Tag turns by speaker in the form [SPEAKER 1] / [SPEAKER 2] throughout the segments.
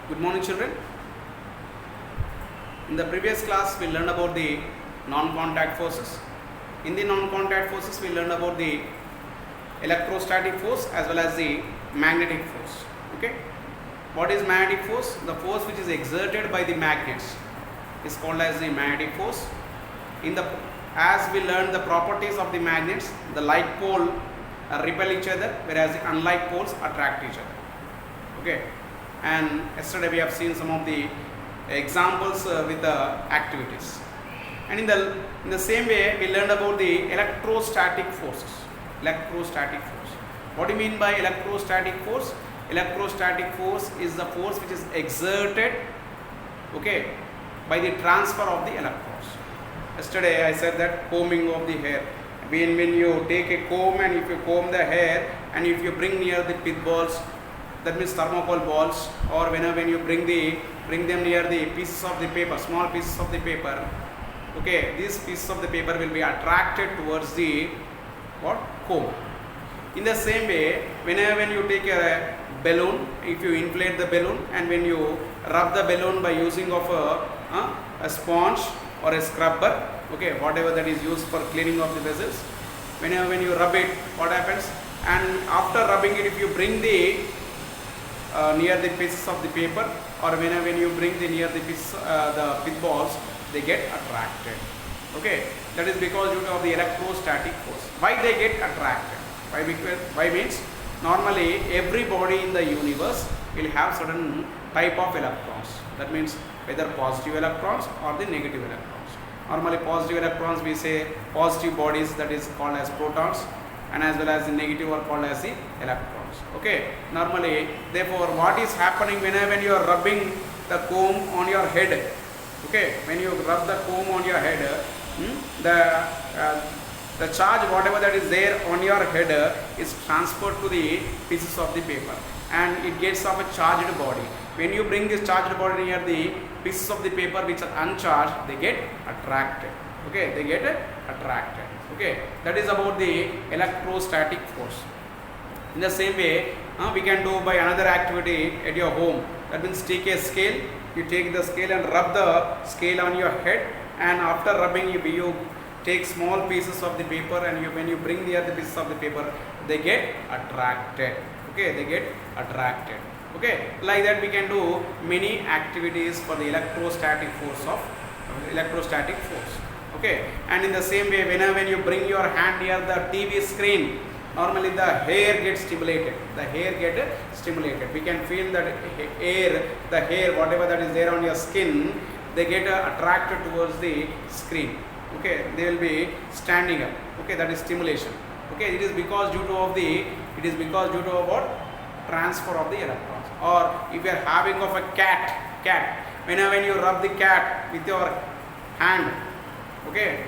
[SPEAKER 1] Good morning, children. In the previous class, we learned about the non-contact forces. In the non-contact forces, we learned about the electrostatic force as well as the magnetic force. Okay. What is magnetic force? The force which is exerted by the magnets is called as the magnetic force. As we learned the properties of the magnets, the like pole repel each other, whereas the unlike poles attract each other. Okay. And yesterday we have seen some of the examples with the activities. And in the same way, we learned about the electrostatic forces. Electrostatic force. What do you mean by electrostatic force? Electrostatic force is the force which is exerted, okay, by the transfer of the electrons. Yesterday I said that combing of the hair. When you take a comb and if you comb the hair and if you bring near the pith balls, that means thermocol balls, or when you bring them near the pieces of the paper, small pieces of the paper, okay, these pieces of the paper will be attracted towards the comb. In the same way, when you take a balloon, if you inflate the balloon and when you rub the balloon by using of a sponge or a scrubber, okay, whatever that is used for cleaning of the vessels, when you rub it, what happens? And after rubbing it, if you bring the near the pieces of the paper, or when you bring the near the pieces, the pith balls, they get attracted. Okay, that is because due to the electrostatic force. Why they get attracted? Why means normally every body in the universe will have certain type of electrons. That means whether positive electrons or the negative electrons. Normally positive electrons, we say positive bodies, that is called as protons, and as well as the negative are called as the electrons. Okay, normally, therefore what is happening when you are rubbing the comb on your head, okay, when you rub the comb on your head, the charge whatever that is there on your head is transferred to the pieces of the paper and it gets of a charged body. When you bring this charged body near the pieces of the paper which are uncharged, they get attracted. Okay, they get attracted. Okay, that is about the electrostatic force. In the same way, we can do by another activity at your home. That means take a scale, you take the scale and rub the scale on your head, and after rubbing you take small pieces of the paper and when you bring the other pieces of the paper, they get attracted. Okay, they get attracted. Okay, like that we can do many activities for the electrostatic force. Okay, and in the same way, when you bring your hand near the TV screen, normally the hair gets stimulated. We can feel that the hair, whatever that is there on your skin, they get attracted towards the screen. Okay, they will be standing up. Okay, that is stimulation. Okay, it is because due to what? Transfer of the electrons. Or if you are having of a cat, when you rub the cat with your hand, okay,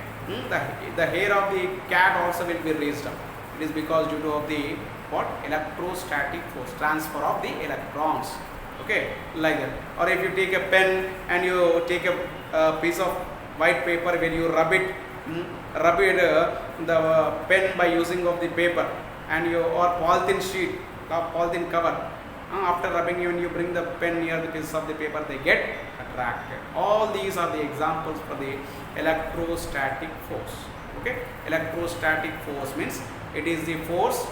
[SPEAKER 1] the hair of the cat also will be raised up. It is because due to the electrostatic force, transfer of the electrons. Okay, like that. Or if you take a pen and you take a piece of white paper, when you rub it the pen by using of the paper, and or polythene sheet, polythene cover, after rubbing when you bring the pen near the piece of the paper, they get attracted. All these are the examples for the electrostatic force. Okay, electrostatic force means it is the force,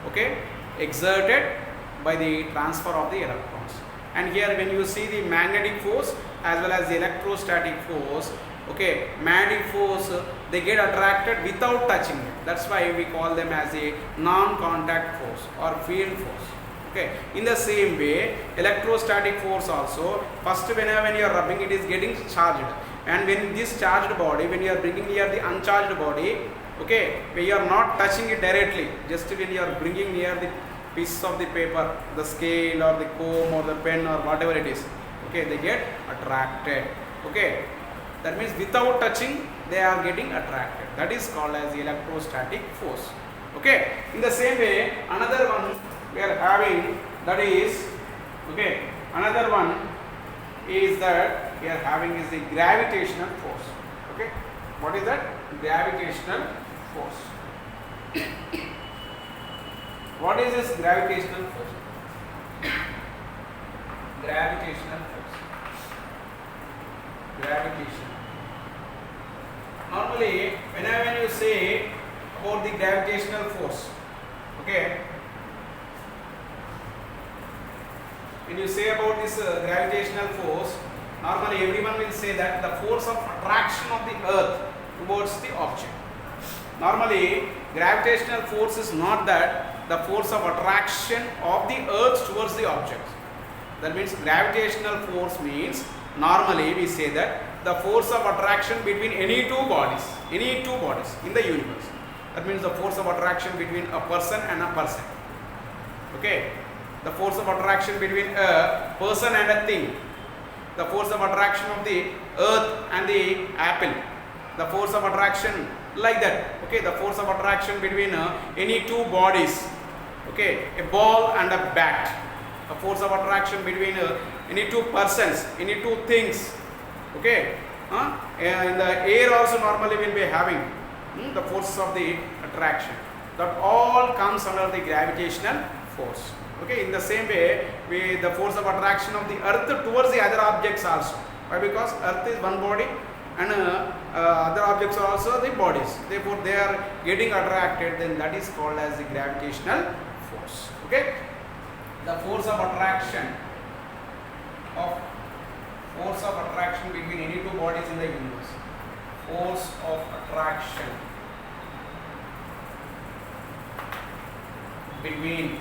[SPEAKER 1] okay, exerted by the transfer of the electrons. And here when you see the magnetic force as well as the electrostatic force, okay, magnetic force, they get attracted without touching it. That's why we call them as a non-contact force or field force. Okay, in the same way, electrostatic force also, first when you are rubbing, it is getting charged, and when this charged body, when you are bringing near the uncharged body, okay, when you are not touching it directly, just when you are bringing near the piece of the paper, the scale or the comb or the pen or whatever it is, okay, they get attracted. Okay, that means without touching they are getting attracted. That is called as the electrostatic force. Okay, in the same way, another one we are having, that is, okay, another one is that we are having is the gravitational force. Okay, what is that? Gravitational force. What is this gravitational force? Gravitational force. Gravitation. Normally, whenever you say about the gravitational force, okay, when you say about this gravitational force, normally everyone will say that the force of attraction of the earth towards the object. Normally, gravitational force is not that the force of attraction of the earth towards the object. That means gravitational force means, normally we say that the force of attraction between any two bodies in the universe. That means the force of attraction between a person and a person. Okay, the force of attraction between a person and a thing, the force of attraction of the earth and the apple, the force of attraction like that. Okay, the force of attraction between any two bodies, okay, a ball and a bat, a force of attraction between any two persons, any two things. Okay, and the air also normally will be having the forces of the attraction. That all comes under the gravitational force. Okay, in the same way, the force of attraction of the earth towards the other objects also. Why? Because earth is one body and other objects are also the bodies. Therefore, they are getting attracted. Then that is called as the gravitational force. Okay, the force of attraction between any two bodies in the universe. Force of attraction between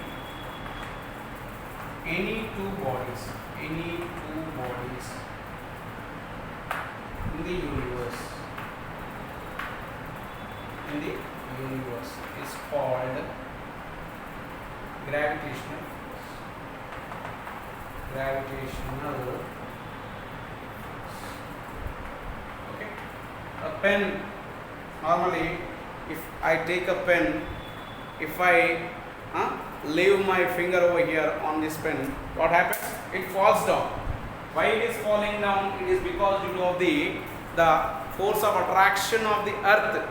[SPEAKER 1] any two bodies in the universe is called gravitational force. Okay, a pen, normally if I take a pen, if I leave my finger over here on this pen, what happens? It falls down. Why it is falling down? It is because due to the force of attraction of the earth.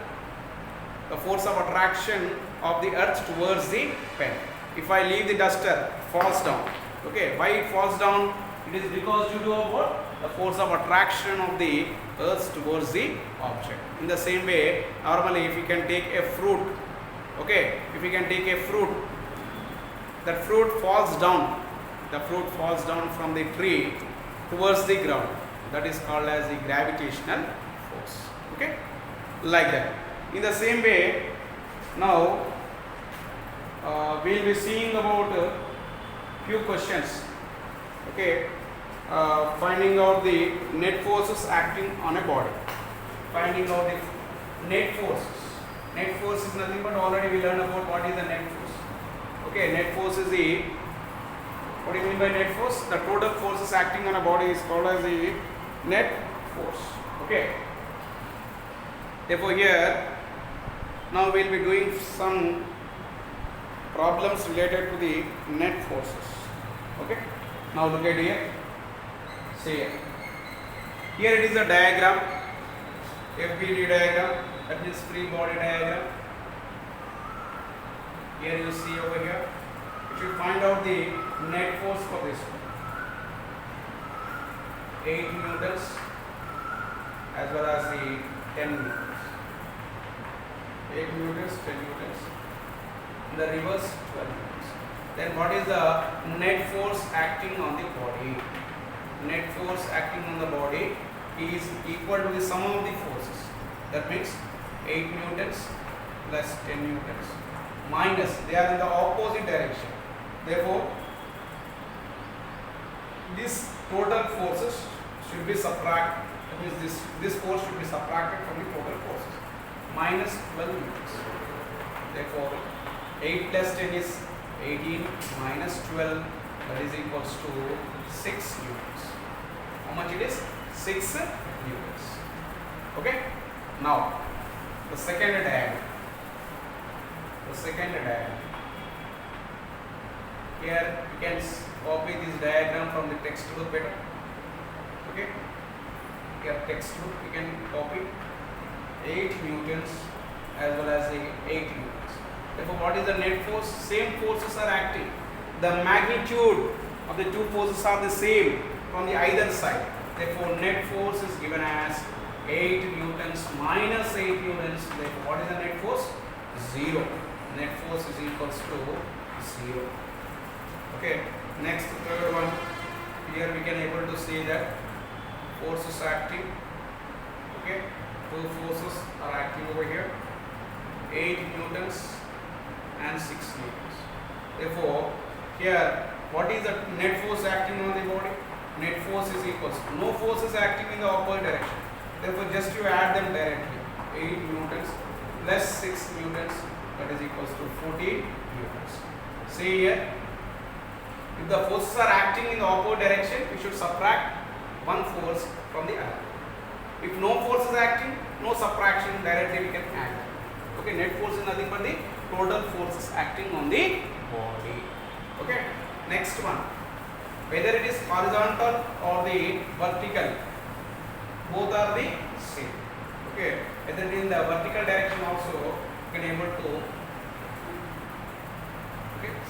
[SPEAKER 1] The force of attraction of the earth towards the pen. If I leave the duster, falls down. Okay, why it falls down? It is because due to what? The force of attraction of the earth towards the object. In the same way, normally if you can take a fruit, okay, if you can take a fruit, that fruit falls down. The fruit falls down from the tree towards the ground. That is called as the gravitational force. Okay, like that. In the same way, now we will be seeing about few questions. Okay, finding out the net forces acting on a body. Finding out the net forces. Net force is nothing but, already we learned about what is the net force. Okay, net force is the, what do you mean by net force? The total forces acting on a body is called as the net force. Okay. Therefore, here now we will be doing some problems related to the net forces. Okay. Now look at here. See here. Here it is a diagram, FBD diagram, that is free body diagram. Here you see over here, you should find out the net force for this one. 8 newtons as well as the 10 newtons. 8 newtons, 10 newtons. In the reverse, 12 newtons. Then what is the net force acting on the body? Net force acting on the body is equal to the sum of the forces. That means 8 newtons plus 10 newtons minus, they are in the opposite direction. Therefore, this total forces should be subtracted. That means this force should be subtracted from the total forces. Minus 12 newtons. Therefore, 8 plus 10 is 18 minus 12, that is equals to 6 newtons. How much it is? 6 newtons. Okay. Now, the second diagram. Here you can copy this diagram from the textbook better. Okay. Here textbook you can copy 8 newtons as well as the 8 newtons. Therefore, what is the net force? Same forces are acting. The magnitude of the two forces are the same from the either side. Therefore, net force is given as 8 newtons minus 8 newtons. Therefore, what is the net force? 0. Net force is equals to 0. Okay. Next, third one. Here we can able to see that force is acting. Okay. Two forces are acting over here. 8 newtons and 6 newtons. Therefore, here what is the net force acting on the body? Net force is equals to no force is acting in the opposite direction. Therefore, just you add them directly. 8 newtons plus 6 newtons, that is equals to 14 newtons. See here, if the forces are acting in the opposite direction, we should subtract one force from the other. If no force is acting, no subtraction, directly we can add. Okay, net force is nothing but the total forces acting on the body. Okay, next one. Whether it is horizontal or the vertical, both are the same. Okay, whether it is in the vertical direction also, you can able to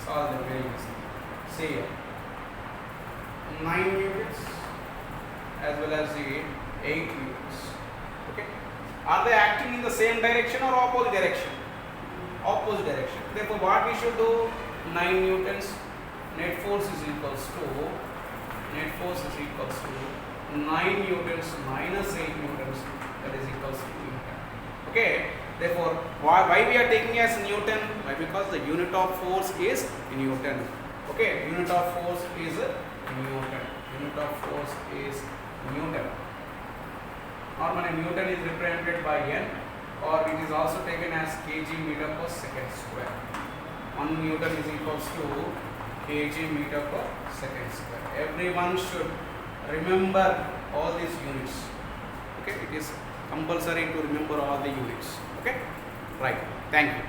[SPEAKER 1] solve them very easily. See here, 9 newtons as well as the 8 newtons. Okay, are they acting in the same direction or opposite direction? Opposite direction. Therefore, what we should do? 9 newtons. Net force is equals to 9 newtons minus 8 newtons, that is equals to Newton. Okay, therefore why we are taking as Newton? Why? Because the unit of force is Newton. Okay, unit of force is Newton. Unit of force is Newton. Normally Newton is represented by N, or it is also taken as kg meter per second square. 1 Newton is equals to kg meter per second square. Everyone should remember all these units. Okay, it is compulsory to remember all the units. Okay, right. Thank you.